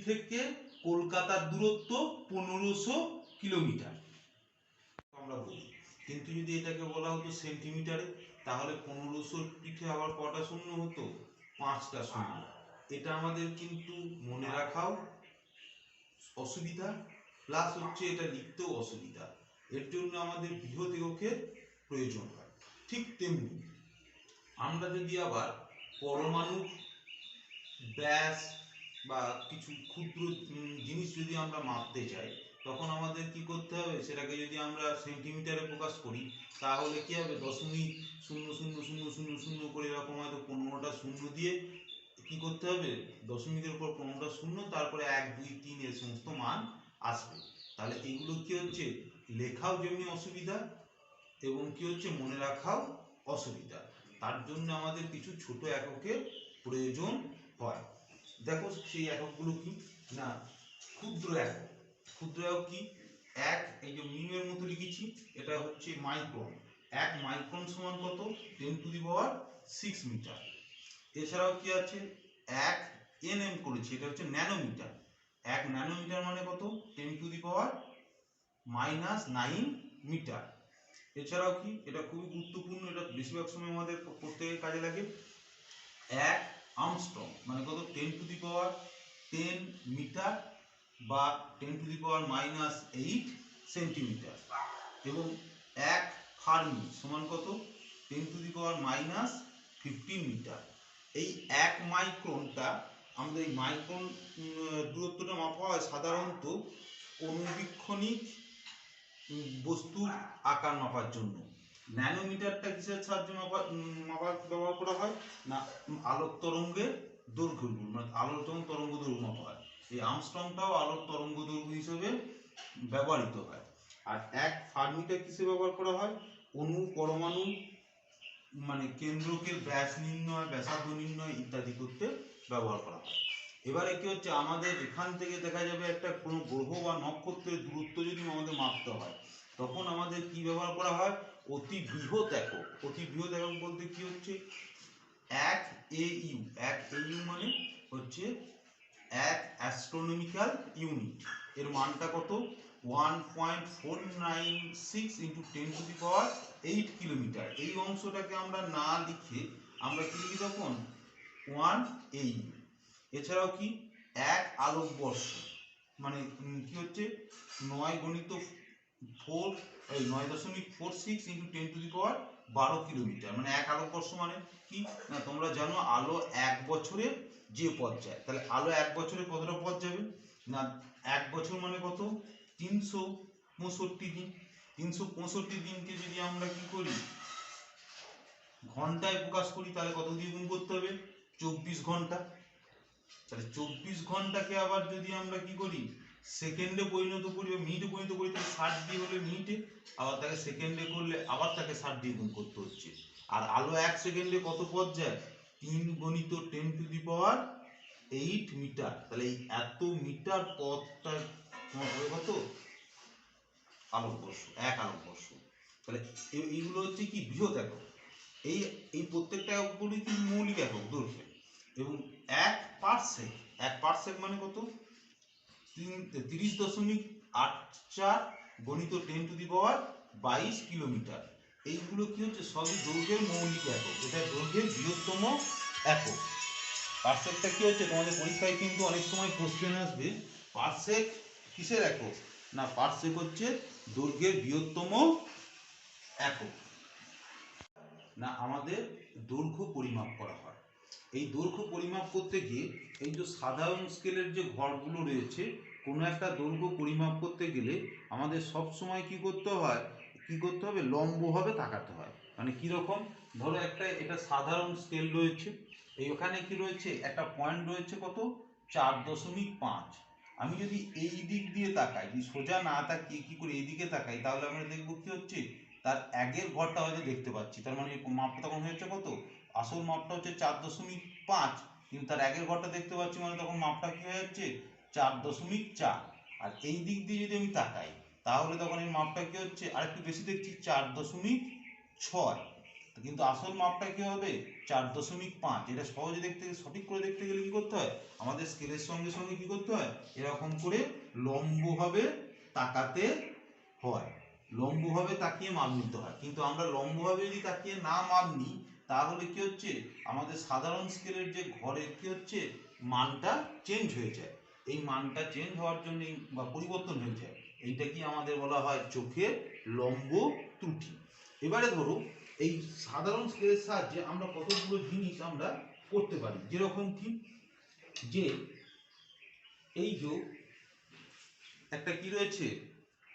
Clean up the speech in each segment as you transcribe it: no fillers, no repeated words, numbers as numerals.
থেকে কলকাতার দূরত্ব 1500 কিলোমিটার আমরা বলি, কিন্তু যদি এটাকে বলা হতো সেন্টিমিটারে তাহলে 1500 পিঠে আবার কটা শূন্য হতো? 5টা শূন্য। এটা আমাদের কিন্তু মনে রাখাও অসুবিধা, প্লাস হচ্ছে এটা লিখতেও অসুবিধা। এর জন্য আমাদের বৃহৎ এককের প্রয়োজন হয়। ঠিক তেমনি আমরা যদি আবার পরমাণু ব্যাস বা কিছু ক্ষুদ্র জিনিস যদি আমরা মাপতে চাই, তখন আমাদের কি করতে হবে? সেটাকে যদি আমরা সেন্টিমিটারে প্রকাশ করি তাহলে কি হবে? 0.000000 করে এরকম হয়তো 15টা শূন্য দিয়ে কি করতে হবে? দশমিকের উপর 15টা শূন্য, তারপরে 1 2 3 এর সমস্ত মান আসবে। তাহলে এগুলো কি হচ্ছে? লেখাও যেমনি অসুবিধা এবং কি হচ্ছে? মনে রাখাও অসুবিধা। তার জন্য আমাদের কিছু ছোট এককের প্রয়োজন হয়। দেখো সেই এককগুলো কি না, ক্ষুদ্র একক। ক্ষুদ্র একক কি? এক, এই যে মিমের মতো লিখেছি, এটা হচ্ছে মাইক্রন। 1 মাইক্রন সমান কত? 10⁶ মিটার। এছাড়াও কি আছে? 1 nm করেছি, এটা হচ্ছে ন্যানোমিটার। 1 ন্যানোমিটার মানে কত? 10⁻⁹ মিটার। এছাড়াও কি? এটা খুবই গুরুত্বপূর্ণ, এটা বেশিরভাগ সময় আমাদের প্রত্যেকের কাজে লাগে। 1 আর্মস্ট্রং মানে কত? 10⁻10 মিটার বা 10⁻⁻8 সেন্টিমিটার। এবং 1 ফার্মি সমান কত? 10⁻⁻15 মিটার। এই 1 মাইক্রনটা, আমাদের এই মাইক্রন দূরত্বটা মাপা হয় সাধারণত অনুবীক্ষণিক বস্তুর আকার মাপার জন্য। ন্যানোমিটারটা কিসের সাহায্যে মাপার ব্যবহার করা হয়? না, আলোক তরঙ্গের দৈর্ঘ্য, মানে আলোক তরঙ্গ দৈর্ঘ্য মাপা হয়। এই আর্মস্ট্রংটাও আলোক তরঙ্গ দৈর্ঘ্য হিসেবে ব্যবহৃত হয়। আর 1 ফার্মিটা কিসে ব্যবহার করা হয়? অণু পরমাণু মানে কেন্দ্রকের ব্যাস নির্ণয়, ব্যাসার্ধ নির্ণয় ইত্যাদি করতে ব্যবহার করা হয়। এবারে কি হচ্ছে? আমাদের এখান থেকে দেখা যাবে একটা কোনো গ্রহ বা নক্ষত্রের দূরত্ব যদি আমাদের মাপতে হয়, তখন আমাদের কি ব্যবহার করা হয়? অতি বৃহৎ একক। অতি বৃহৎ একক বলতে কি হচ্ছে? 1 AU। 1 AU মানে হচ্ছে 1 অ্যাস্ট্রোনমিক্যাল ইউনিট। এর মানটা কত? 1.496 × 10⁸ কিলোমিটার। এই অংশটাকে আমরা না লিখে আমরা কি লিখি তখন? 1 AU। এছাড়াও কি? 1 আলোকবর্ষ মানে কি হচ্ছে? 9.46 × 10⁻12 কিলোমিটার, মানে 1 আলোকবর্ষ মানে কি না? তোমরা জানো আলো 1 বছরে যে পথ যায়, তাহলে আলো 1 বছরে কতটা পথ যাবে? না, 1 বছর মানে কত? 365 দিন। 365 দিনকে যদি আমরা কি করি? ঘন্টায় প্রকাশ করি, তাহলে কত দিয়ে গুণ করতে হবে? 24 ঘন্টা। তাহলে 24 ঘন্টাকে আবার যদি আমরা কি করি? সেকেন্ডে পরিণত করি বা মিনিটে পরিণত করি, তাহলে 60 দিয়ে হলে মিনিটে, আবার তাকে সেকেন্ডে করলে আবার তাকে 60 দিয়ে গুণ করতে হচ্ছে। আর আলো 1 সেকেন্ডে কত পথ যায়? 3 × 10⁸ মিটার। তাহলে এই এত মিটার পথটা তোমার হবে কত? আলোকবর্ষ, 1 আলোকবর্ষ। তাহলে এইগুলো হচ্ছে কি? বৃহৎ একক। এই প্রত্যেকটা এককগুলি কি মৌলিক একক দৈর্ঘ্যে। এবং 1 পারসেক। 1 পারসেক মানে কত? 30.84 × 10⁻22 কিলোমিটার। এইগুলো কি হচ্ছে? সবই দৈর্ঘ্যের মৌলিক একক, এটা দৈর্ঘ্যের বৃহত্তম একক। পারসেকটা কি হচ্ছে? তোমাদের পরীক্ষায় কিন্তু অনেক সময় কোশ্চেন আসবে, পারসেক কিসের একক? না, পারসেক হচ্ছে দৈর্ঘ্যের বৃহত্তম একক। না, আমাদের দৈর্ঘ্য পরিমাপ করা হয়। এই দৈর্ঘ্য পরিমাপ করতে গিয়ে এই যে সাধারণ স্কেলের যে ঘরগুলো রয়েছে, কোনো একটা দৈর্ঘ্য পরিমাপ করতে গেলে আমাদের সব সময় কি করতে হয়? লম্বভাবে তাকাতে হয়। মানে কীরকম? ধরো এটা সাধারণ স্কেল রয়েছে, ওখানে কি রয়েছে? একটা পয়েন্ট রয়েছে কত? 4.5। আমি যদি এই দিক দিয়ে তাকাই, যদি সোজা না তাকিয়ে কি করে এইদিকে তাকাই, তাহলে আমরা দেখবো কি হচ্ছে? তার আগের ঘরটা হয়তো দেখতে পাচ্ছি, তার মানে মাপটা তখন হচ্ছে কত? আসল মাপটা হচ্ছে 4.5, কিন্তু তার আগের ঘরটা দেখতে পাচ্ছি, মানে তখন মাপটা কি হয়ে যাচ্ছে? 4.4। আর এই দিক দিয়ে যদি আমি তাকাই, তাহলে তখন এই মাপটা কি হচ্ছে? আর একটু বেশি দেখছি, 4.6। কিন্তু আসল মাপটা কি হবে 4.5। এটা সহজে দেখতে, সঠিক করে দেখতে গেলে কি করতে হয়, আমাদের স্কেলের সঙ্গে সঙ্গে কি করতে হয়, এরকম করে লম্বভাবে তাকাতে হয়, লম্বভাবে তাকিয়ে মাপ নিতে হয়। কিন্তু আমরা লম্বভাবে যদি তাকিয়ে না মাপ নিই, তাহলে কি হচ্ছে, আমাদের সাধারণ স্কেলের যে ঘরের কি হচ্ছে, মানটা চেঞ্জ হয়ে যায়। এই মানটা চেঞ্জ হওয়ার জন্য বা পরিবর্তন হয়ে যায়, এইটা কি আমাদের বলা হয় চোখের লম্ব ত্রুটি। এবারে ধরো এই সাধারণ স্কেলের সাহায্যে আমরা কতগুলো জিনিস আমরা করতে পারি, যেরকম কি, যে এই যে একটা কি রয়েছে,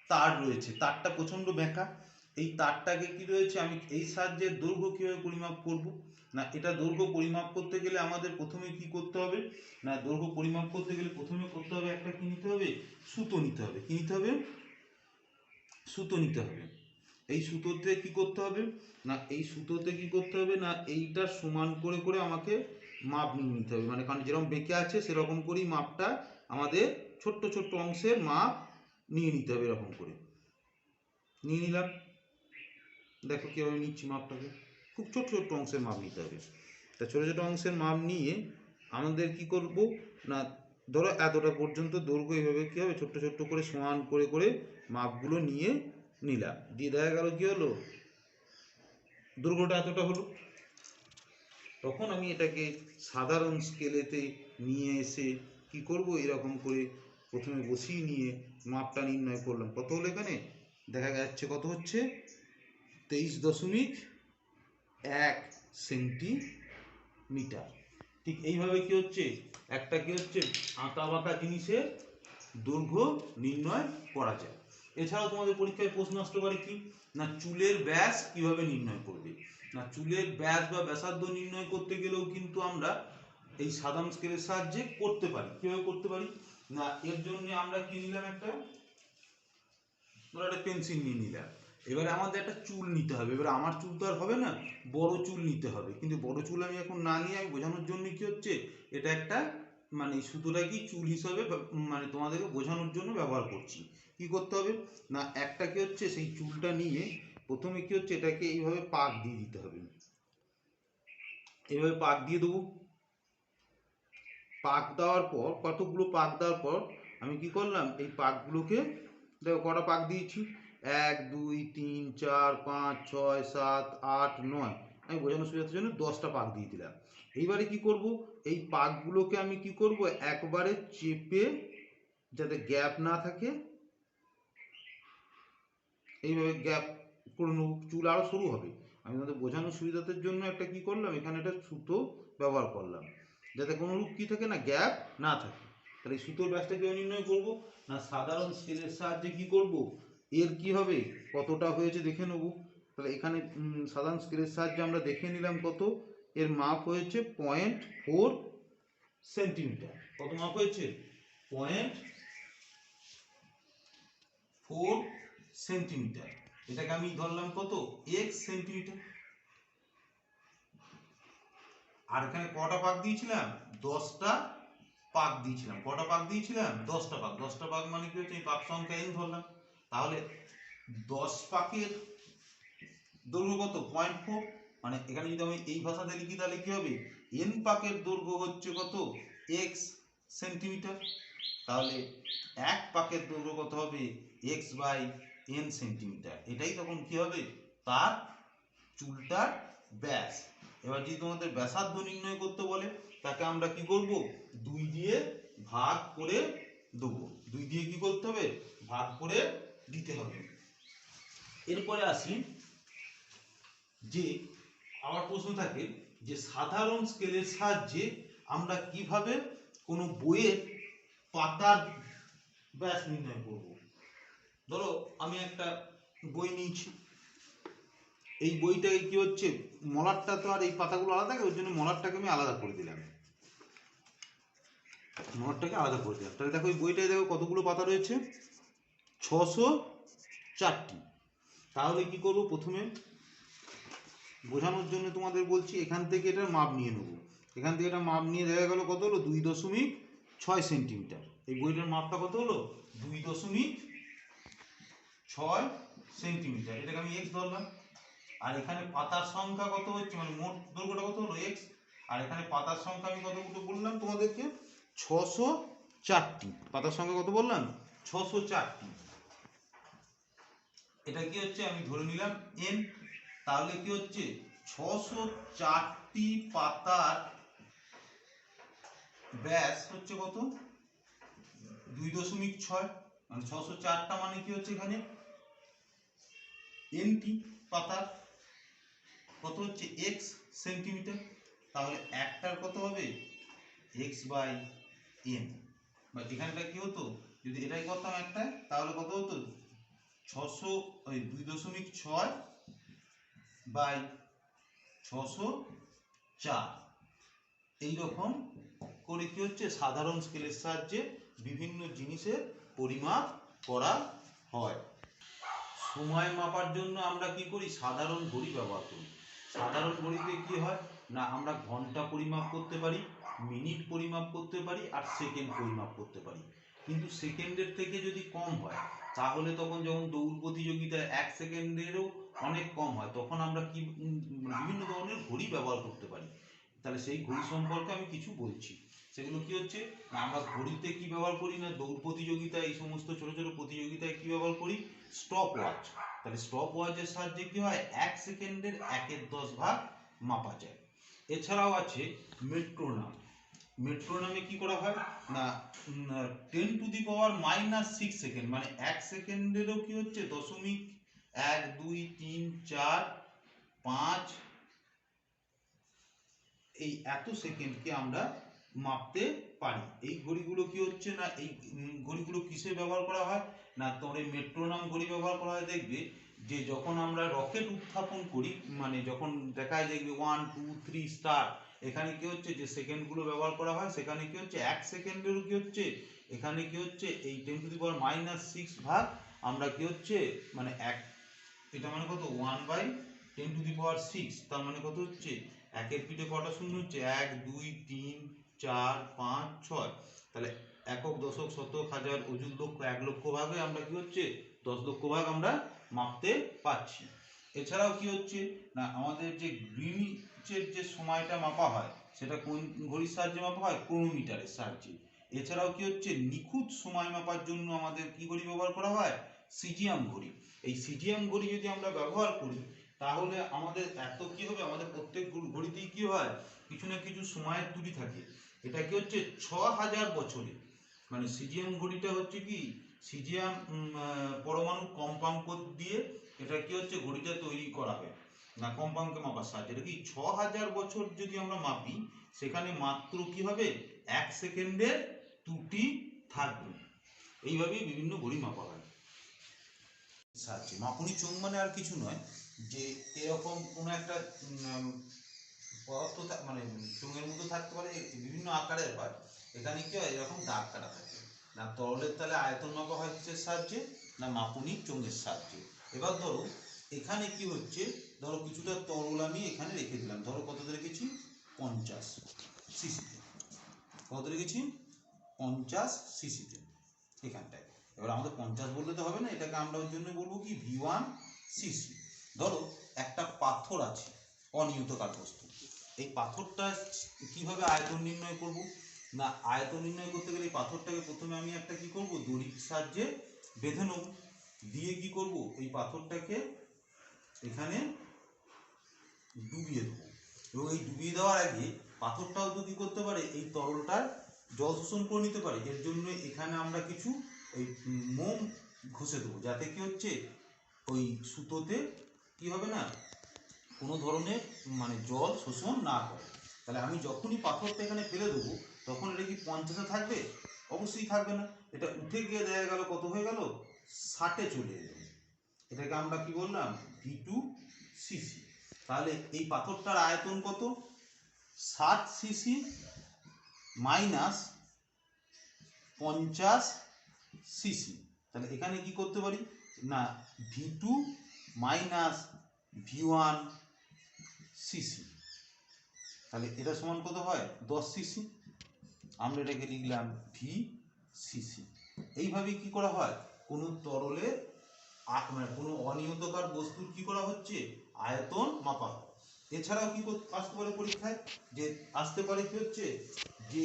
তার রয়েছে, তারটা প্রচন্ড বেঁকা, এই তারটাকে কি রয়েছে, আমি এই সাহায্যে দৈর্ঘ্য কিভাবে পরিমাপ করব, না এটা দৈর্ঘ্য পরিমাপ করতে গেলে আমাদের প্রথমে কি করতে হবে, না দৈর্ঘ্য পরিমাপ করতে গেলে প্রথমে করতে হবে একটা কি নিতে হবে, সুতো নিতে হবে। কি নিতে হবে, সুতো নিতে হবে। এই সুতোতে কি করতে হবে, না এই সুতোতে কি করতে হবে, না এইটা সমান করে করে আমাকে মাপ নিয়ে নিতে হবে, মানে কারণ যেরকম বেঁকে আছে সেরকম করেই মাপটা আমাদের ছোট্ট ছোট্ট অংশের মাপ নিয়ে নিতে হবে। এরকম করে নিয়ে নিলাম, দেখো কীভাবে নিচ্ছি মাপটাকে, খুব ছোট ছোট অংশের মাপ নিতে হবে। তা ছোটো ছোটো অংশের মাপ নিয়ে আমাদের কি করব, না ধরো এতটা পর্যন্ত দৈর্ঘ্য, এইভাবে কী হবে ছোট্ট ছোট্ট করে সমান করে করে মাপগুলো নিয়ে নিলাম, দিয়ে দেখা গেল কি হলো, দৈর্ঘ্যটা এতটা হলো। তখন আমি এটাকে সাধারণ স্কেলেতে নিয়ে এসে কি করব, এরকম করে প্রথমে বসিয়ে নিয়ে মাপটা নির্ণয় করলাম। কত হলো, এখানে দেখা যাচ্ছে কত হচ্ছে, 23.1 সেন্টিমিটার। ঠিক এইভাবে কি হচ্ছে, একটা কি হচ্ছে আঁকা বাঁকা জিনিসের দৈর্ঘ্য নির্ণয় করা যায়। এছাড়াও তোমাদের পরীক্ষায় প্রশ্ন আসতে পারে কি, না চুলের ব্যাস কিভাবে নির্ণয় করবে, না চুলের ব্যাস বা ব্যাসার্ধ নির্ণয় করতে গেলেও কিন্তু আমরা এই সাধারণ স্কেলের সাহায্যে করতে পারি। কিভাবে করতে পারি, না এর জন্য আমরা কি নিলাম, একটা ধরো একটা পেন্সিল নিয়ে নিলাম। এবারে আমাদের একটা চুল নিতে হবে, এবারে আমার চুল তো আর হবে না, বড় চুল নিতে হবে। কিন্তু বড় চুল আমি এখন না নিয়ে আমি বোঝানোর জন্য কি হচ্ছে, এটা একটা মানে সুতোটা কি চুল হিসাবে মানে তোমাদেরকে বোঝানোর জন্য ব্যবহার করছি। কি করতে হবে, না একটা কি হচ্ছে সেই চুলটা নিয়ে প্রথমে কি হচ্ছে এটাকে এইভাবে পাক দিয়ে দিতে হবে, এইভাবে পাক দিয়ে দেবো। পাক দেওয়ার পর, কতগুলো পাক দেওয়ার পর আমি কি করলাম, এই পাকগুলোকে দেখো কটা পাক দিয়েছি, 1 2 3 4 5 6 7 8 9, আমি বোঝানোর সুবিধার জন্য 10টা পাক দিয়ে দিলাম। এইবারে কি করব, এই পাকগুলোকে আমি কি করব, একবারে চেপে যাতে গ্যাপ না থাকে এইভাবে গ্যাপ করে নেব, চুল আরও সরু হবে। আমি তোমাদের বোঝানোর সুবিধার জন্য একটা কি করলাম, এখানে একটা সুতো ব্যবহার করলাম, যাতে কোনো রূপ কি থাকে না, গ্যাপ না থাকে। তাহলে এই সুতোর ব্যাসটা কীভাবে নির্ণয় করব, না সাধারণ স্কেলের সাহায্যে কি করব, এর কি হবে কতটা হয়েছে দেখে নেব। তাহলে এখানে সাধারণ স্কেলের সাহায্যে আমরা দেখে নিলাম কত, এর মাপ হয়েছে 0.4 সেন্টিমিটার। কত মাপ হয়েছে, 0.4 সেন্টিমিটার। এটাকে আমি ধরলাম কত, x সেন্টিমিটার। আর এখানে কটা পাক দিয়েছিলাম, 10টা পাক দিয়েছিলাম। কটা পাক দিয়েছিলাম, 10টা পাক। 10টা পাক মানে কি হচ্ছে, এই পাক সংখ্যা n ধরলাম। তাহলে 10 পাকের দৈর্ঘ্য কত, 0.4। মানে এখানে যদি আমি এই ভাষাতে লিখি তাহলে কি হবে, n পাকের দৈর্ঘ্য হচ্ছে কত, x সেন্টিমিটার। তাহলে 1 পাকের দৈর্ঘ্য কত হবে, x/n সেন্টিমিটার। এটাই তখন কি হবে, তার চুলটার ব্যাস। এবার যদি তোমাদের ব্যাসার্ধ নির্ণয় করতে বলে, তাকে আমরা কি করব, 2 দিয়ে ভাগ করে দেবো। 2 দিয়ে কি করতে হবে, ভাগ করে দিতে হবে। এরপরে আসি, যে আমার প্রশ্ন থাকে যে সাধারণ স্কেলের সাহায্যে আমরা কিভাবে কোনো বইয়ের পাতার ব্যাস নির্ণয় করব। ধরো আমি একটা বই নিয়েছি, এই বইটাকে কি হচ্ছে, মলাটটা তো আর এই পাতাগুলো আলাদা থাকে, ওই জন্য মলাটটাকে আমি আলাদা করে দিলাম, মলাটটাকে আলাদা করে দিলাম। তাহলে দেখো এই বইটায় দেখো কতগুলো পাতা রয়েছে, 604টি। তাহলে কি করব, প্রথমে বোঝানোর জন্য তোমাদের বলছি, এখান থেকে এটার মাপ নিয়ে নেব। এখান থেকে এটা মাপ নিয়ে দেখা গেল কত হলো, 2.6 সেন্টিমিটার। এই বইটার মাপটা কত হলো, 2.6 সেন্টিমিটার। এটাকে আমি x ধরলাম। আর এখানে পাতার সংখ্যা কত হচ্ছে, মানে মোট দৈর্ঘ্যটা কত হলো x, আর এখানে পাতার সংখ্যা আমি কতগুলো বললাম তোমাদেরকে, 604টি। পাতার সংখ্যা কত বললাম, 604টি। এটা কি হচ্ছে, আমি ধরে নিলাম n। তাহলে কি হচ্ছে, 604টি পাতার ব্যাস হচ্ছে কত, 2.6, মানে 604টা মানে কি হচ্ছে এখানে nটি পাতার, কত হচ্ছে x সেন্টিমিটার। তাহলে একটার কত হবে x/n, বা এখানটা কি হতো, যদি এটাই করতাম একটা তাহলে কত হতো 2.6/604। এইরকম করে কি হচ্ছে সাধারণ স্কেলের সাহায্যে বিভিন্ন জিনিসের পরিমাপ করা হয়। সময় মাপার জন্য আমরা কি করি, সাধারণ ঘড়ি ব্যবহার করি। সাধারণ ঘড়িতে কি হয় না, আমরা ঘন্টা পরিমাপ করতে পারি, মিনিট পরিমাপ করতে পারি, আর সেকেন্ড পরিমাপ করতে পারি। কিন্তু সেকেন্ডের থেকে যদি কম হয় তাহলে তখন যখন দৌড় প্রতিযোগিতায় 1 সেকেন্ডেরও অনেক কম হয়, তখন আমরা কি বিভিন্ন ধরনের ঘড়ি ব্যবহার করতে পারি। তাহলে সেই ঘড়ি সম্পর্কে আমি কিছু বলছি। সেগুলো কি হচ্ছে না, আমরা ঘড়িতে কি ব্যবহার করি না, দৌড় প্রতিযোগিতায় এই সমস্ত ছোট ছোট প্রতিযোগিতায় কি ব্যবহার করি, স্টপ ওয়াচ। তাহলে স্টপ ওয়াচের সাহায্যে কি হয়, 1 সেকেন্ডের 1/10 ভাগ মাপা যায়। এছাড়াও আছে মেট্রোনম। মেট্রোনমে কি করা হয় না, 10⁻⁻6 সেকেন্ড, মানে 1 সেকেন্ডেরও কি হচ্ছে 0.1 2 3 4 5, এই এত সেকেন্ডকে আমরা মাপতে পারি। এই ঘড়িগুলো কি হচ্ছে না, এই ঘড়িগুলো কিসে ব্যবহার করা হয় না, তোমার মেট্রোনম ঘড়ি ব্যবহার করা হয়, দেখবে যে যখন আমরা রকেট উৎক্ষেপণ করি, মানে যখন দেখায় দেখবে 1 2 3 স্টার্ট, এখানে কি হচ্ছে যে সেকেন্ডগুলো ব্যবহার করা হয়, সেখানে কি হচ্ছে 1 সেকেন্ডেরও কি হচ্ছে এখানে কি হচ্ছে এই 10⁻⁻6 ভাগ আমরা কি হচ্ছে মানে এক, এটা মানে কত 1/10⁻�6, তার মানে কত হচ্ছে একের পিঠে কটা শূন্য হচ্ছে 1 2 3 4 5 6। তাহলে একক দশক শতক হাজার অযুত লক্ষ 1 লক্ষ ভাগে আমরা কি হচ্ছে 10 লক্ষ ভাগ আমরা মাপতে পারছি। এছাড়াও কি হচ্ছে না, আমাদের যে গ্রিনিচের যে সময়টা মাপা হয় সেটা কোন ঘড়ির সাহায্যে মাপা হয়, ক্রোনোমিটারের সাহায্যে। এছাড়াও কি হচ্ছে নিখুঁত সময় মাপার জন্য আমাদের কি ঘড়ি ব্যবহার করা হয়, সিজিয়াম ঘড়ি। এই সিজিয়াম ঘড়ি যদি আমরা ব্যবহার করি তাহলে আমাদের এত কি হবে, আমাদের প্রত্যেক ঘড়িতেই কি হয় কিছু না কিছু সময়ের ত্রুটি থাকে। এটা কি হচ্ছে 6000 বছরে, মানে সিজিয়াম ঘড়িটা হচ্ছে কি সিজিয়াম পরমাণু কম্পাঙ্ক দিয়ে এটা কি হচ্ছে ঘড়িটা তৈরি করা হয় না, কম্পাঙ্কে মাপার সাহায্যে। এটা কি 6000 বছর যদি আমরা মাপি সেখানে মাত্র কি হবে 1 সেকেন্ডের ত্রুটি থাকবে। এইভাবেই বিভিন্ন ঘড়ি মাপা হয় সাহায্যে। মাপুনি চোঙ মানে আর কিছু নয়, যে এরকম কোনো একটা পদার্থ মানে চোঙের মতো থাকতে পারে, বিভিন্ন আকারের হয়। এখানে কি হয় এরকম দাগ কাটা থাকে না, তরলের তাহলে আয়তন মাপা হয় কিসের সাহায্যে না, মাপুনি চোঙের সাহায্যে। এবার ধরো এখানে কি হচ্ছে, ধরো কিছুটা তরল আমি এখানে রেখে দিলাম, ধরো কত রেখেছি 50 সিসিতে, কত রেখেছি 50 সিসিতে এখানটায়। এবার আমাদের 50 বললে তো হবে না, এটাকে আমরা ওর জন্য বলবো কি V1 সিসি। ধরো একটা পাথর আছে, অনিয়তকার বস্তু, এই পাথরটা কিভাবে আয়তন নির্ণয় করব না, আয়তন নির্ণয় করতে গেলে এই পাথরটাকে প্রথমে আমি একটা কি করব, দড়ির সাহায্যে বেঁধে নেব, দিয়ে কি করব এই পাথরটাকে এখানে ডুবিয়ে দেবো, এবং এই ডুবিয়ে দেওয়ার আগে পাথরটাও তো কি করতে পারে এই তরলটার জল শোষণ করে নিতে পারে। এর জন্য এখানে আমরা কিছু ওই মোম ঘষে দেবো, যাতে কি হচ্ছে ওই সুতোতে কি হবে না কোনো ধরনের মানে জল শোষণ না করে। তাহলে আমি যখনই পাথরটা এখানে ফেলে দেবো তখন এটা কি 50-এ থাকবে, অবশ্যই থাকবে না, এটা উঠে গিয়ে দেখা গেল কত হয়ে গেল 60-এ চলে এলো। এটাকে আমরা কি বললাম V2 সিসি। তাহলে এই পাথরটার আয়তন কত 60 সিসি মাইনাস 50 সিসি। তাহলে এখানে কি করতে পারি না V2 মাইনাস V1 সিসি, তাহলে এটা সমান কত হয় 10 সিসি। আমরা এটাকে লিখলাম V সিসি। এইভাবে কি করা হয়, কোনো তরলে মানে কোনো অনিয়তকার বস্তুর কি করা হচ্ছে আয়তন মাপা হয়। এছাড়াও কি আসতে পারে পরীক্ষায়, যে আসতে পারে কি হচ্ছে যে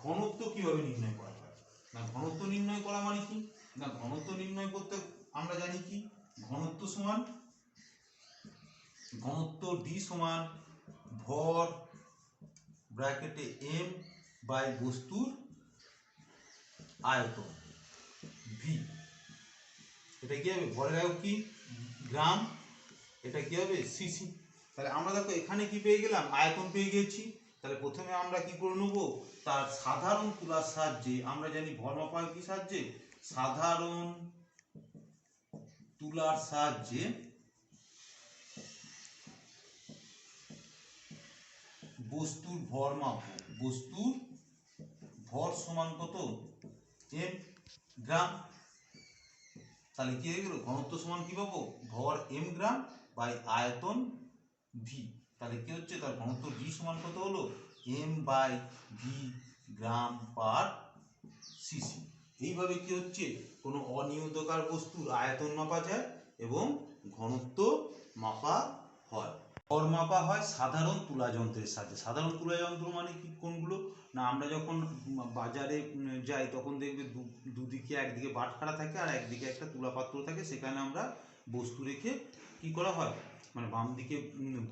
ঘনত্ব কিভাবে নির্ণয় করা হয়। না ঘনত্ব নির্ণয় করা মানে কি, না ঘনত্ব নির্ণয় করতে আমরা জানি কি, ঘনত্ব সমান ঘনত্ব ডি সমান ভর ব্র্যাকেটে এম বাই বস্তুর আয়তন ভি। এটা কি হবে, ভরের একক কি গ্রাম, এটা কি হবে সিসি। তাহলে আমরা দেখো এখানে কি পেয়ে গেলাম, আয়তন পেয়ে গেছি। তাহলে প্রথমে আমরা কি করে নেবো, তার সাধারণ তুলার সাহায্যে, আমরা জানি ভর মাপা হয় কি সাহায্যে, সাধারণ তুলার সাহায্যে বস্তুর ভর মাপবো। বস্তুর ভর সমান কত, এম গ্রাম। তাহলে কি হয়ে গেল, ঘনত্ব সমান কি পাবো, ভর এম গ্রাম বাই আয়তন ভি। তাহলে কি হচ্ছে, তার ঘনত্ব ভি সমান কত হলো, M by V gram per CC. এইভাবে কি হচ্ছে, কোনো অনিয়মিতকার বস্তুর আয়তন মাপা যায় এবং ঘনত্ব মাপা হয়। ভর মাপা হয় সাধারণ তুলা যন্ত্রের সাহায্যে। সাধারণ তুলা যন্ত্র মানে কি কোনগুলো, না আমরা যখন বাজারে যাই তখন দেখবে দুদিকে, একদিকে বাটখারা থাকে আর একদিকে একটা তুলা পাত্র থাকে, সেখানে আমরা বস্তু রেখে কি করা হয়, মানে বাম দিকে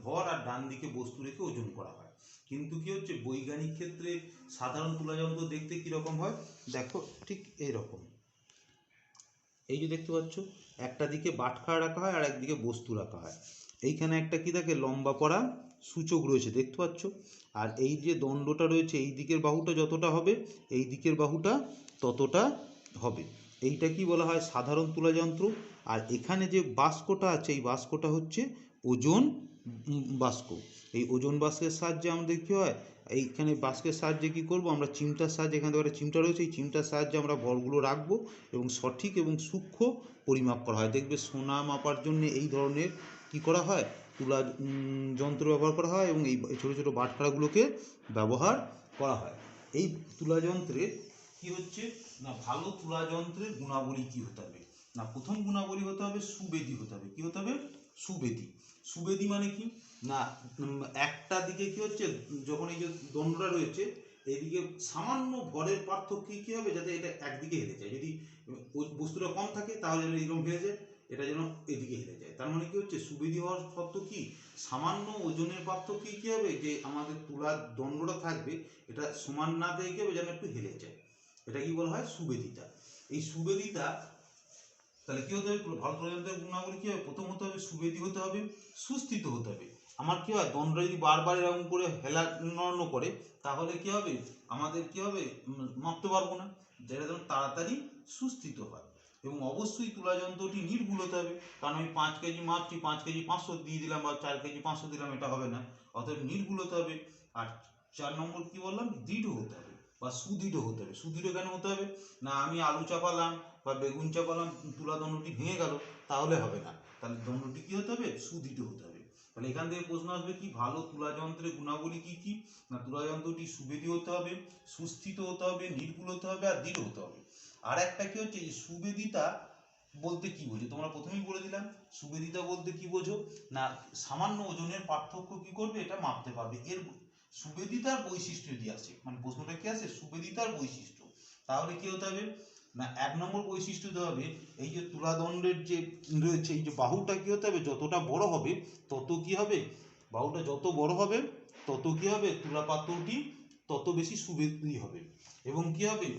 ভর আর ডান দিকে বস্তু রেখে ওজন করা হয়। কিন্তু কি হচ্ছে, বৈজ্ঞানিক ক্ষেত্রে সাধারণ তুলা যন্ত্র দেখতে কিরকম হয়, দেখো ঠিক এইরকম। এই যে দেখতে পাচ্ছ, একটা দিকে বাটখারা রাখা হয় আর একদিকে বস্তু রাখা হয়। এইখানে একটা কি থাকে, লম্বা পড়া সূচক রয়েছে দেখতে পাচ্ছ। আর এই যে দণ্ডটা রয়েছে, এই দিকের বাহুটা যতটা হবে এই দিকের বাহুটা ততটা হবে। এইটা কি বলা হয়, সাধারণ তুলা যন্ত্র। আর এখানে যে বাস্কটা আছে, এই বাস্কটা হচ্ছে ওজন বাস্ক। এই ওজন বাস্কের সাহায্যে আমাদের কী হয়, এইখানে বাস্কের সাহায্যে কি করব, আমরা চিমটার সাহায্যে, এখানে একটা চিমটা রয়েছে, এই চিমটার সাহায্যে আমরা ভরগুলো রাখবো এবং সঠিক এবং সূক্ষ্ম পরিমাপ করা হয়। দেখবে সোনা মাপার জন্য এই ধরনের কি করা হয়, তুলা যন্ত্র ব্যবহার করা হয় এবং এই ছোটো ছোটো বাটখারাগুলোকে ব্যবহার করা হয়। এই তুলা যন্ত্রে কি হচ্ছে, না ভালো তুলা যন্ত্রের গুণাবলী কি হতে হবে, না প্রথম গুণাবলী হতে হবে সুবেদী হতে হবে। কি হতে হবে, সুবেদী। সুবেদী মানে কি, না একটা দিকে কি হচ্ছে, যখন এই যে দণ্ডটা রয়েছে এইদিকে সামান্য ভরের পার্থক্য কি হবে, যাতে এটা একদিকে হেলে যায়। যদি ওই বস্তুটা কম থাকে তাহলে যেন এরকম হেলে যায়, এটা যেন এদিকে হেলে যায়। তার মানে কি হচ্ছে, সুবেদী হওয়ার শর্ত কি, সামান্য ওজনের পার্থক্য কি হবে, যে আমাদের তুলার দণ্ডটা থাকবে এটা সমান না পেয়ে কি হবে, যেন একটু হেলে যায়। এটা কি বলা হয়, সুবেদিতা। এই সুবেদিতা, তাহলে কি হতে হবে, ভালো তুলাযন্ত্রের গুণাবলী কি হবে, প্রথম হতে হবে সুবেদী হতে হবে, সুস্থিত হতে হবে। আমার কি হয়, দণ্ড যদি বারবার এরকম করে হেলা নড়ানো করে তাহলে কি হবে, আমাদের কি হবে, মাপতে পারবো না। যেটা যেন তাড়াতাড়ি সুস্থিত হয়। এবং অবশ্যই তুলা যন্ত্রটি নির্ভুল হতে হবে, কারণ আমি 5 কেজি মাপছি, 5 কেজি 500 দিয়ে দিলাম বা 4 কেজি 500 দিলাম, এটা হবে না। অতএব নির্ভুল হতে হবে। আর 4 নম্বর কি বললাম, দৃঢ় হতে হবে বা সুদৃঢ় হতে হবে। সুদৃঢ় কেন হতে হবে, না আমি আলু চাপালাম বা বেগুন চাপালাম, তুলা দণ্ডটি ভেঙে গেল, তাহলে হবে না। তাহলে দণ্ডটি কি হতে হবে, সুদৃঢ় হতে হবে। তাহলে এখান থেকে প্রশ্ন আসবে কি, ভালো তুলা যন্ত্রের গুণাবলী কি কি, না তুলা যন্ত্রটি সুবেদী হতে হবে, সুস্থিত হতে হবে, নির্ভুল হতে হবে আর দৃঢ় হতে হবে। আর একটা কি হচ্ছে, সুবেদিতা বলতে কি বোঝো, তোমরা প্রথমেই বলে দিলাম। সুবেদিতা বলতে কি বোঝো, না সামান্য ওজনের পার্থক্য কি করবে, এটা মাপতে পারবে। এর সুবেদিতার বৈশিষ্ট্য যদি আসে, মানে প্রশ্নটা কি আছে, সুবেদিতার বৈশিষ্ট্য, তাহলে কি হতে হবে, না 1 নম্বর বৈশিষ্ট্য হতে হবে, এই যে তুলাদণ্ডের যে রয়েছে এই যে বাহুটা কি হতে হবে, যতটা বড় হবে তত কি হবে, বাহুটা যত বড় হবে তত কি হবে, তুলা পাত্রটি তত বেশি সুবেদী হবে। এবং কি হবে,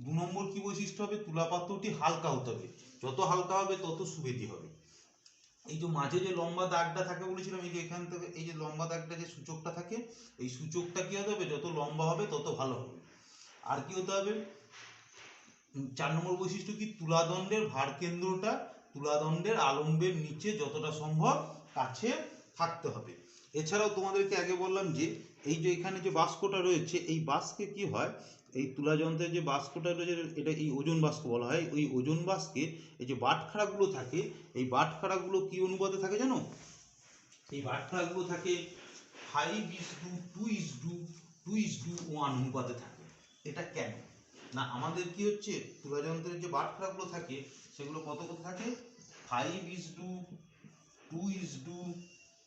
2 নম্বর কি বৈশিষ্ট্য হবে, তুলা পাত্রটি হালকা হতে হবে, যত হালকা হবে তত সুবেদী হবে। এই যে মাঝে যে লম্বা দাগটা থাকে বলেছিলাম, এই যে এখান থেকে এই যে লম্বা দাগটা যে সূচকটা থাকে, এই সূচকটা কি হতে হবে, যত লম্বা হবে তত ভালো হবে। আর কি হতে হবে, 4 নম্বর বৈশিষ্ট্য কি, তুলাদণ্ডের ভারকেন্দ্রটা তুলাদণ্ডের আলম্বের নিচে যতটা সম্ভব কাছে থাকতে হবে। এছাড়াও তোমাদেরকে আগে বললাম যে এই যে এখানে যে বাস্কটা রয়েছে, এই বাস্কে কি হয়, এই তুলাযন্ত্রের যে বাস্কটা রয়েছে এটা এই ওজন বাস্ক বলা হয়। ওই ওজন বাস্কে এই যে বাটখারাগুলো থাকে, এই বাটখারাগুলো কি অনুপাতে থাকে জানো, এই বাটখারাগুলো থাকে 5:2:2:1 অনুপাতে থাকে। এটা কেন, না আমাদের কি হচ্ছে, তুলাযন্ত্রের যে বাটখারাগুলো থাকে সেগুলো কত কত থাকে, 5:2:1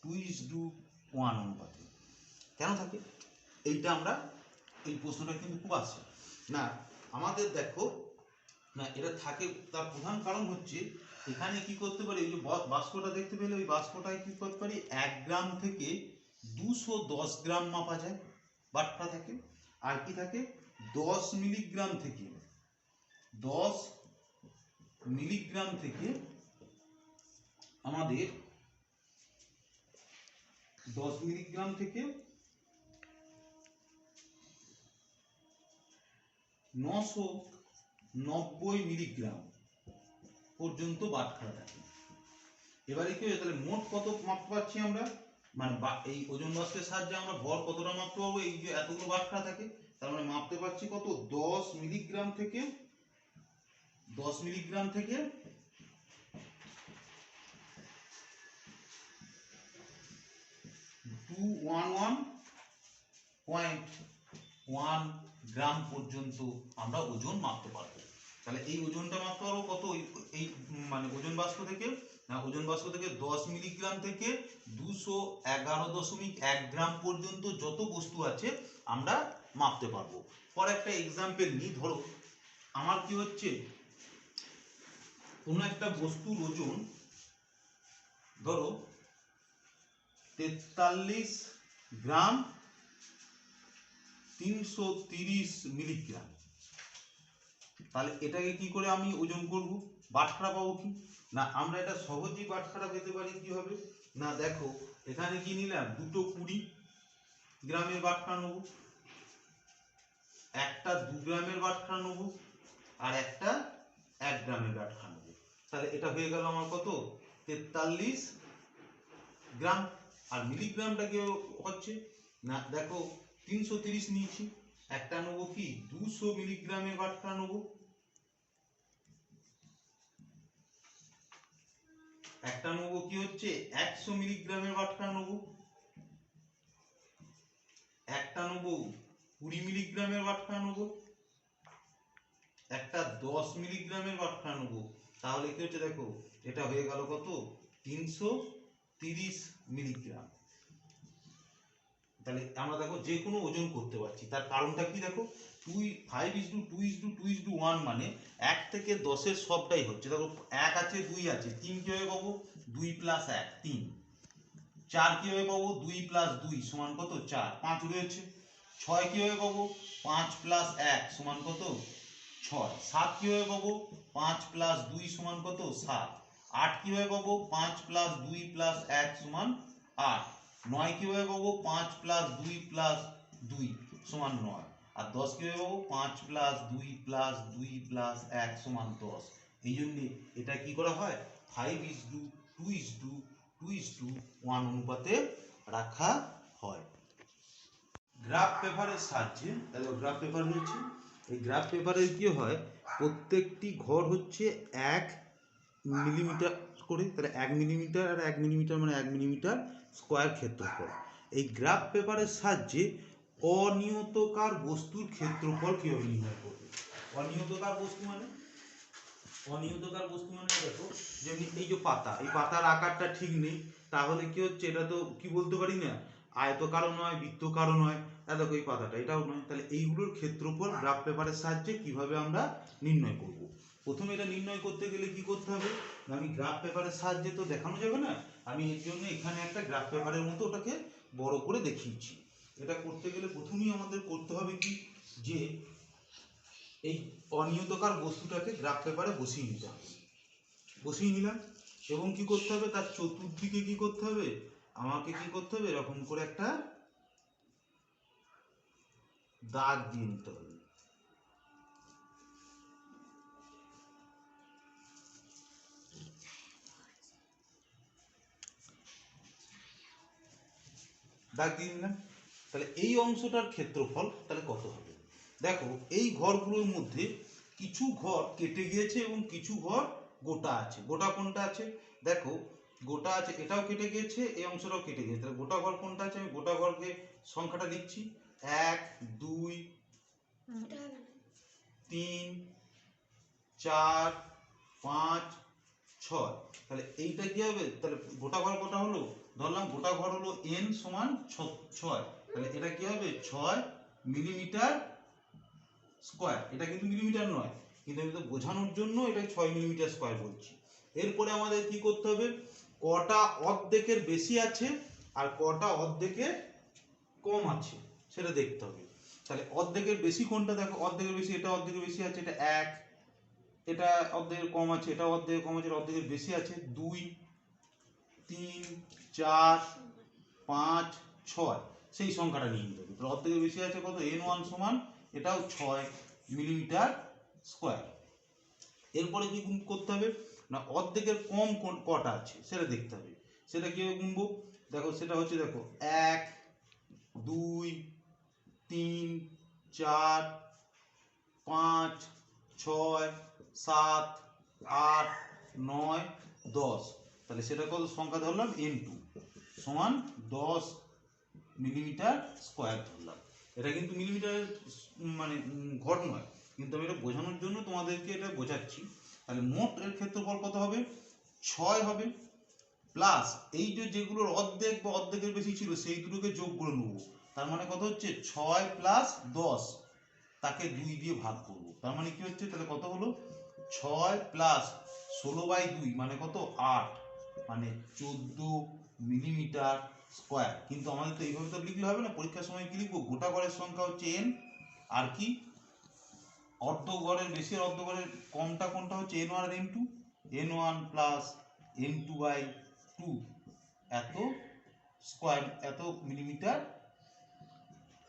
2:1 অনুপাতে কেন থাকে? এইটা আমরা এই প্রশ্নটা কিন্তু খুব আসে না আমাদের। দেখো না এটা থাকে, তার প্রধান কারণ হচ্ছে এখানে কি করতে পারি, ওই যে বাষ্পটা দেখতে পেলে ওই বাষ্পটায় কি করতে পারি 1 গ্রাম থেকে 210 গ্রাম মাপা যায়, বাটটা থাকে। আর কি থাকে 10 মিলিগ্রাম থেকে 10 মিলিগ্রাম থেকে আমাদের 10 মিলিগ্রাম থেকে 990 মিলিগ্রাম পর্যন্ত বাটখারা থাকে। এবারে কি হয়েছে, তাহলে মোট কত মাপতে পারছি আমরা, মানে এই ওজন বাষ্পের সাহায্যে আমরা ভর কতটা মাপতে পারবো, এই যে এতগুলো বাটখারা থাকে তার মানে মাপতে পারছি কত 10 মিলিগ্রাম থেকে 211.1 গ্রাম পর্যন্ত আমরা ওজন মাপতে পারবো। তাহলে এই ওজনটা মাপতে পারবো কত, এই মানে ওজন বাষ্প থেকে না, ওজন বাষ্প থেকে 10 মিলিগ্রাম থেকে 211.1 গ্রাম পর্যন্ত যত বস্তু আছে আমরা মাপতে পারবো। পরে একটা এক্সাম্পল নিই, ধরো আমার কি হচ্ছে কোনো একটা বস্তুর ওজন ধরো 43 গ্রাম 330 মিলিগ্রাম। তাহলে এটাকে কি করে আমি ওজন করব, বাটখারা পাবো কি না, আমরা এটা সহজেই বাটখারা পেতে পারি। কি হবে না, দেখো এখানে কি নিলাম, দুটো 20 গ্রামের বাটখারা নেবো, একটা 2 গ্রামের বাটখারা নেবো, আর একটা 1 গ্রামের বাটখারা নেবো। তাহলে এটা হয়ে গেল আমার কত 43 গ্রাম। আর মিলিগ্রামটা কি হচ্ছে না, দেখো 330 নিয়েছি, একটা নেবো কি 200 মিলিগ্রামের বাটখারা নেবো, একটা নেবো কি হচ্ছে 100 মিলিগ্রামের বাটখারা নেবো, একটা নেবো 20 মিলিগ্রামের বাটখারা নেবো, একটা 10 মিলিগ্রামের বাটখারা নেবো। তাহলে কি হচ্ছে দেখো এটা হয়ে গেল কত 330 মিলিগ্রাম। তাহলে আমরা দেখো যে কোনো ওজন করতে পারছি, তার কারণটা কি দেখো 5:2:2:1 মানে 1 থেকে 10 এর সবটাই হচ্ছে। দেখো 1 আছে 2 আছে, 3 কিভাবে পাবো 2 + 1 3, 4 কিভাবে পাবো 2 + 2 সমান কত 4, 5 রয়েছে। 6 কিভাবে পাবো 5 + 1 সমান কত 6, 7 কিভাবে পাবো 5 + 2 সমান কত 7, 8 কিভাবে পাবো 5 + 2 + 1 সমান 8, 9 কিভাবে পাবো 5 + 2 + 2 সমান 9, আর 10 কিভাবে পাবো 5 + 2 + 2 + 1 সমান 10। এই জন্য এটা কি করা হয় 5:2:2:1 অনুপাতে রাখা হয়। গ্রাফ পেপারের সাহায্যে, তাহলে গ্রাফ পেপার রয়েছে, এই গ্রাফ পেপারে কি হয় প্রত্যেকটি ঘর হচ্ছে 1 মিলিমিটার করে, তাহলে 1 মিলিমিটার আর 1 মিলিমিটার মানে 1 মিলিমিটার স্কোয়ার ক্ষেত্রফল। এই গ্রাফ পেপারের সাহায্যে অনিয়তকার বস্তুর ক্ষেত্রফল কিভাবে নির্ণয় করবে। অনিয়তকার বস্তু মানে দেখো যেমনি এই যে পাতা, এই পাতার আকারটা ঠিক নেই, তাহলে কি হচ্ছে এটা তো কি বলতে পারি না আয়তকারও নয় বৃত্তাকারও নয়। দেখো এই পাতাটা এটাও নয়, তাহলে এইগুলোর ক্ষেত্রফল গ্রাফ পেপারের সাহায্যে কিভাবে আমরা নির্ণয় করব। প্রথমে এটা নির্ণয় করতে গেলে কি করতে হবে, আমি গ্রাফ পেপারের সাহায্যে তো দেখানো যাবে না, আমি এর জন্য এখানে একটা গ্রাফ পেপারের মতো ওটাকে বড় করে দেখিয়েছি। এটা করতে গেলে প্রথমেই আমাদের করতে হবে কি, যে এই অনিয়তকার বস্তুটাকে গ্রাফ পেপারে বসিয়ে নিতে হবে। বসিয়ে নিলাম এবং কি করতে হবে, তার চতুর্দিকে কি করতে হবে, আমাকে কি করতে হবে এরকম করে একটা দাগ দিয়ে নিতে হবে। দাগ দিয়ে নিলাম, তাহলে এই অংশটার ক্ষেত্রফল তাহলে কত হবে। দেখো এই ঘরগুলোর মধ্যে কিছু ঘর কেটে গিয়েছে এবং কিছু ঘর গোটা আছে। গোটা কোনটা আছে, দেখো গোটা আছে, এটাও কেটে গিয়েছে, এই অংশটাও কেটে গিয়েছে, তাহলে গোটা ঘর কোনটা আছে, আমি গোটা ঘরকে সংখ্যাটা লিখছি 1 2 3 4 5 6। তাহলে এইটা কি হবে, তাহলে গোটা ঘর কটা হলো, ধরলাম গোটা ঘর হলো n সমান 6, তাহলে এটা কি হবে 6 মিলিমিটার স্কয়ার। এটা কিন্তু মিলিমিটার নয়, কিন্তু আমি তো বোঝানোর জন্য এটা 6 মিলিমিটার স্কয়ার বলছি। এরপরে আমাদের কি করতে হবে, কটা অর্ধেকের বেশি আছে আর কটা অর্ধেকের কম আছে সেটা দেখতে হবে। তাহলে অর্ধেকের বেশি কোনটা, দেখো অর্ধেকের বেশি, এটা অর্ধেকের বেশি আছে, এটা 1, এটা অর্ধেকের কম আছে, এটা অর্ধেকের কম আছে, এটা অর্ধেকের বেশি আছে 2, 3, 4, 5, 6, সেই সংখ্যাটা নিয়ে নিতে হবে। তাহলে অর্ধেকের বেশি আছে কত, n1 সমান এটাও 6 মিলিমিটার স্কয়ার। এরপরে কি করতে হবে না, অর্ধেকের কম কটা আছে সেটা দেখতে হবে। সেটা কিভাবে গুনবো, দেখো সেটা হচ্ছে, দেখো 1, 2, 3, 4, 5, 6, 7, 8, 9, 10। তাহলে সেটা কত সংখ্যা ধরলাম, n2 সমান 10 মিলিমিটার স্কয়ার ধরলাম। এটা কিন্তু মিলিমিটার মানে ঘর নয়, কিন্তু আমি এটা বোঝানোর জন্য তোমাদেরকে এটা বোঝাচ্ছি। তাহলে মোট এর ক্ষেত্রফল কত হবে, 6 হবে, প্লাস এই যে যেগুলোর অর্ধেক বা অর্ধেকের বেশি ছিল সেই দুটোকে যোগ করে নেবো। তার মানে কত হচ্ছে 6 প্লাস 10, তাকে 2 দিয়ে ভাগ করব। তার মানে কি হচ্ছে, তাহলে কত হলো 6 প্লাস 16/2 মানে কত 8, মানে 14 মিলিমিটার স্কয়ার। কিন্তু আমাদের তো এইভাবে তো লিখলে হবে না, পরীক্ষার সময় কি লিখবো, গোটা ঘরের সংখ্যা হচ্ছে n, আর কি অর্ধ ঘরের বেশি আর অর্ধ ঘরের কমটা কোনটা হচ্ছে n1 আর n2, n1 প্লাস n2/2 এত স্কয়ার, এত মিলিমিটার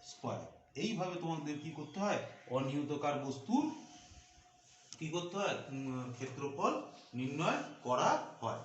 স্কয়ার। এইভাবে তোমাদের কি করতে হয়, অনিয়তকার বস্তুর কি করতে হয়, ক্ষেত্রফল নির্ণয় করা হয়।